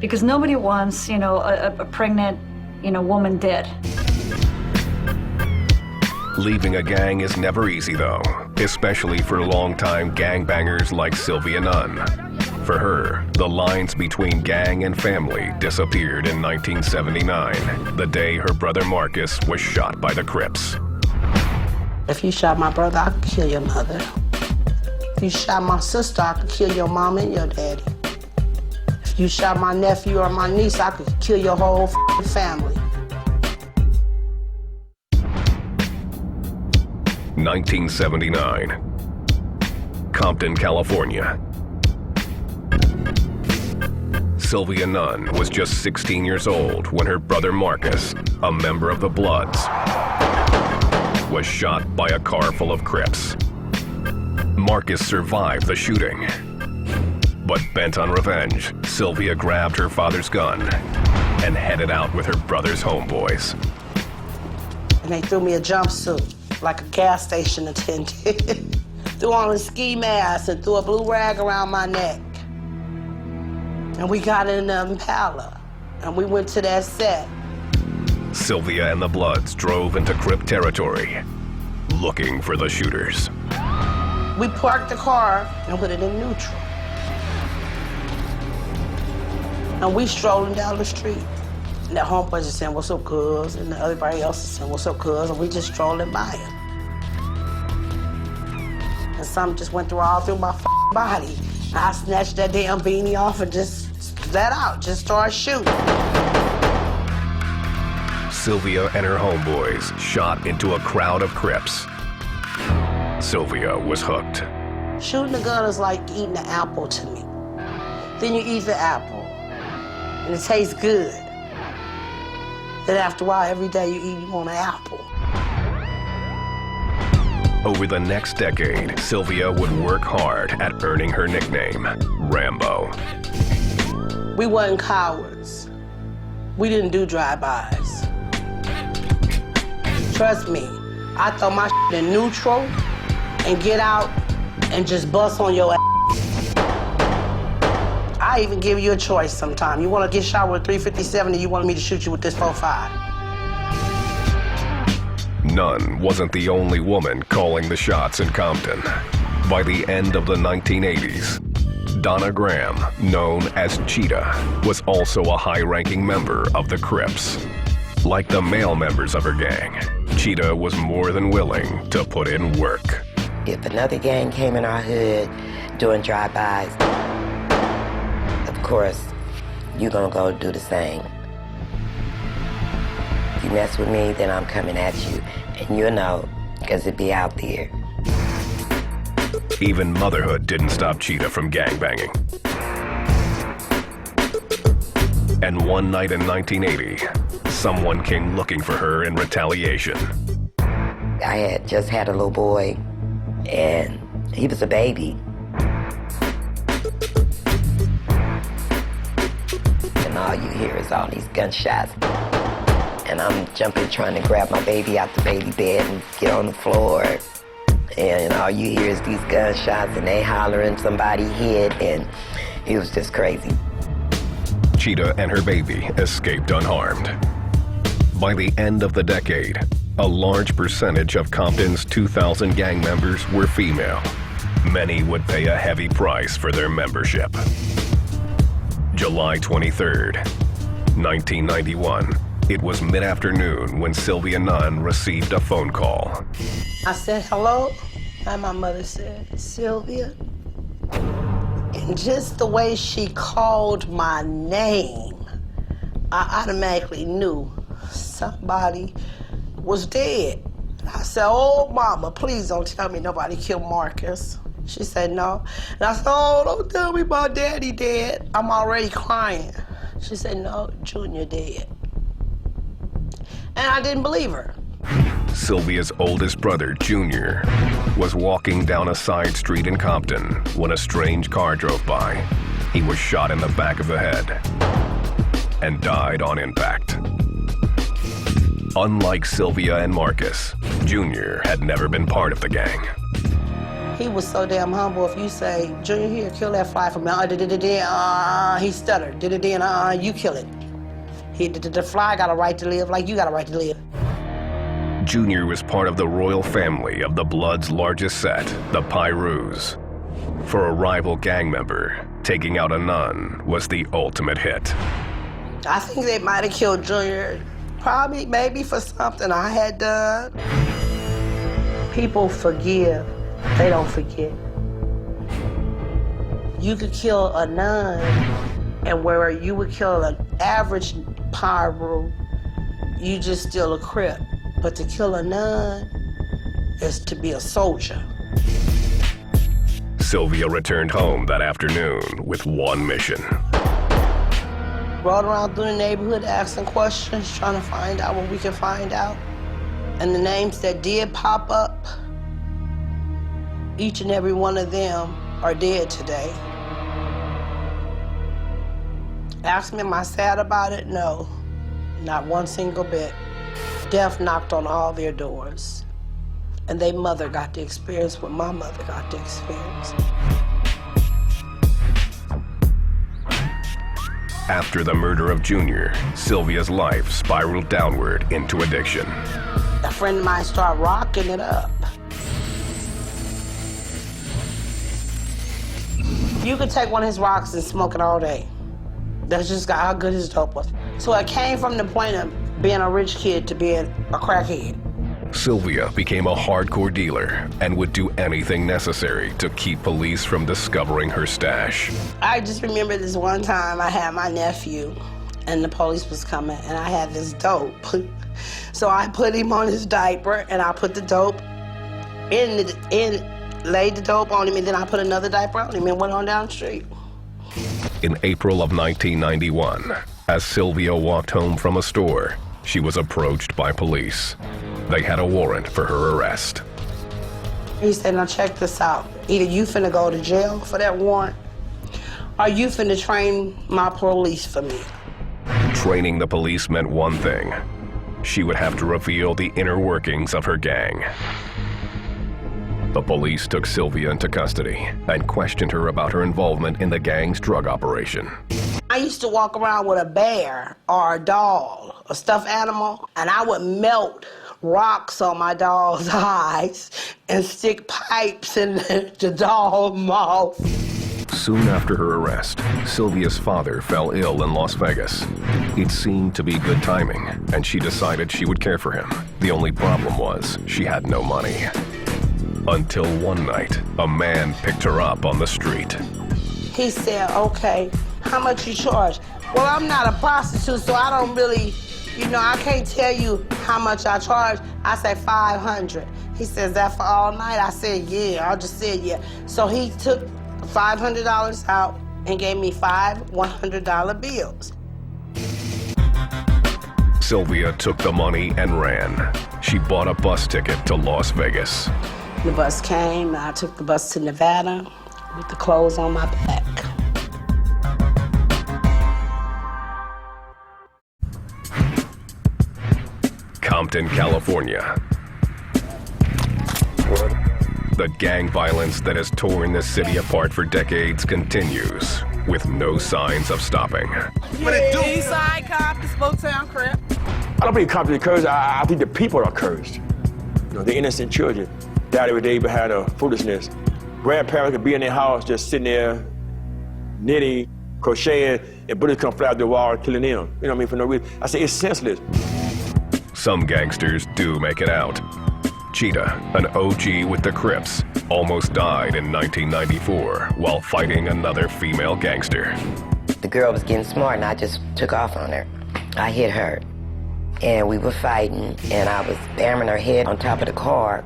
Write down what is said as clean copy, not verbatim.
because nobody wants, you know, a pregnant, you know, woman dead. Leaving a gang is never easy, though, especially for longtime gangbangers like Sylvia Nunn. For her, the lines between gang and family disappeared in 1979, the day her brother Marcus was shot by the Crips. If you shot my brother, I could kill your mother. If you shot my sister, I could kill your mom and your daddy. If you shot my nephew or my niece, I could kill your whole family. 1979, Compton, California. Sylvia Nunn was just 16 years old when her brother Marcus, a member of the Bloods, was shot by a car full of Crips. Marcus survived the shooting, but bent on revenge, Sylvia grabbed her father's gun and headed out with her brother's homeboys. And they threw me a jumpsuit, like a gas station attendant. Threw on a ski mask and threw a blue rag around my neck. And we got in the Impala, and we went to that set. Sylvia and the Bloods drove into Crip territory, looking for the shooters. We parked the car and put it in neutral. And we strolling down the street. And the homeboys are saying, "What's up, cuz?" And everybody else is saying, "What's up, cuz?" And we just strolling by him. And something just went all through my body. And I snatched that damn beanie off and just let out, just started shooting. Sylvia and her homeboys shot into a crowd of Crips. Sylvia was hooked. Shooting a gun is like eating an apple to me. Then you eat the apple, and it tastes good. Then after a while, every day you eat, you want an apple. Over the next decade, Sylvia would work hard at earning her nickname, Rambo. We wasn't cowards. We didn't do drive-bys. Trust me, I throw my shit in neutral and get out and just bust on your ass. I even give you a choice sometime. You want to get shot with a 357 or you want me to shoot you with this 45? Nunn wasn't the only woman calling the shots in Compton. By the end of the 1980s, Donna Graham, known as Cheetah, was also a high-ranking member of the Crips. Like the male members of her gang, Cheetah was more than willing to put in work. If another gang came in our hood doing drive-bys, of course, you're gonna go do the same. If you mess with me, then I'm coming at you. And you'll know, because it be out there. Even motherhood didn't stop Cheetah from gangbanging. And one night in 1980, someone came looking for her in retaliation. I had just had a little boy, and he was a baby. And all you hear is all these gunshots. And I'm jumping, trying to grab my baby out the baby bed and get on the floor. And all you hear is these gunshots, and they hollering, somebody hit, and it was just crazy. Cheetah and her baby escaped unharmed. By the end of the decade, a large percentage of Compton's 2,000 gang members were female. Many would pay a heavy price for their membership. July 23rd, 1991. It was mid-afternoon when Sylvia Nunn received a phone call. I said, "Hello?" And my mother said, "Sylvia." And just the way she called my name, I automatically knew somebody was dead. I said, "Oh, Mama, please don't tell me nobody killed Marcus." She said, "No." And I said, "Oh, don't tell me my daddy dead. I'm already crying." She said, "No, Junior dead." And I didn't believe her. Sylvia's oldest brother, Junior, was walking down a side street in Compton when a strange car drove by. He was shot in the back of the head and died on impact. Unlike Sylvia and Marcus, Junior had never been part of the gang. He was so damn humble. If you say, Junior, here, kill that fly for me. He stuttered. You kill it. The fly got a right to live like you got a right to live. Junior was part of the royal family of the Bloods' largest set, the Pyrus. For a rival gang member, taking out a nun was the ultimate hit. I think they might have killed Junior, probably, maybe for something I had done. People forgive, they don't forget. You could kill a nun, and where you would kill an average Pyru, you just still a Crip. But to kill a nun is to be a soldier. Sylvia returned home that afternoon with one mission. Rode around through the neighborhood asking questions, trying to find out what we can find out. And the names that did pop up, each and every one of them are dead today. Ask me, am I sad about it? No, not one single bit. Death knocked on all their doors. And their mother got to experience what my mother got to experience. After the murder of Junior, Sylvia's life spiraled downward into addiction. A friend of mine started rocking it up. You could take one of his rocks and smoke it all day. That's just how good his dope was. So it came from the point of being a rich kid to being a crackhead. Sylvia became a hardcore dealer and would do anything necessary to keep police from discovering her stash. I just remember this one time I had my nephew and the police was coming and I had this dope. So I put him on his diaper and I put the dope laid the dope on him, and then I put another diaper on him and went on down the street. In April of 1991, as Sylvia walked home from a store, she was approached by police. They had a warrant for her arrest. He said, now check this out. Either you finna go to jail for that warrant, or you finna train my police for me. Training the police meant one thing. She would have to reveal the inner workings of her gang. The police took Sylvia into custody and questioned her about her involvement in the gang's drug operation. I used to walk around with a bear or a doll, a stuffed animal, and I would melt rocks on my doll's eyes and stick pipes in the doll's mouth. Soon after her arrest, Sylvia's father fell ill in Las Vegas. It seemed to be good timing, and she decided she would care for him. The only problem was she had no money. Until one night, a man picked her up on the street. He said, okay, how much you charge? Well, I'm not a prostitute, so I don't really, I can't tell you how much I charge. I said $500. He says, that for all night? I said, yeah. I just said, yeah. So he took $500 out and gave me 5 $100 bills. Sylvia took the money and ran. She bought a bus ticket to Las Vegas. The bus came, and I took the bus to Nevada with the clothes on my back. Compton, California. The gang violence that has torn the city apart for decades continues, with no signs of stopping. Eastside Compton, Spoketown Crip. I don't believe Compton is cursed. I think the people are cursed. The innocent children died every day behind a foolishness. Grandparents could be in their house just sitting there, knitting, crocheting, and bullets come fly out the wall killing them. For no reason. I say it's senseless. Some gangsters do make it out. Cheetah, an OG with the Crips, almost died in 1994 while fighting another female gangster. The girl was getting smart and I just took off on her. I hit her and we were fighting and I was bamming her head on top of the car.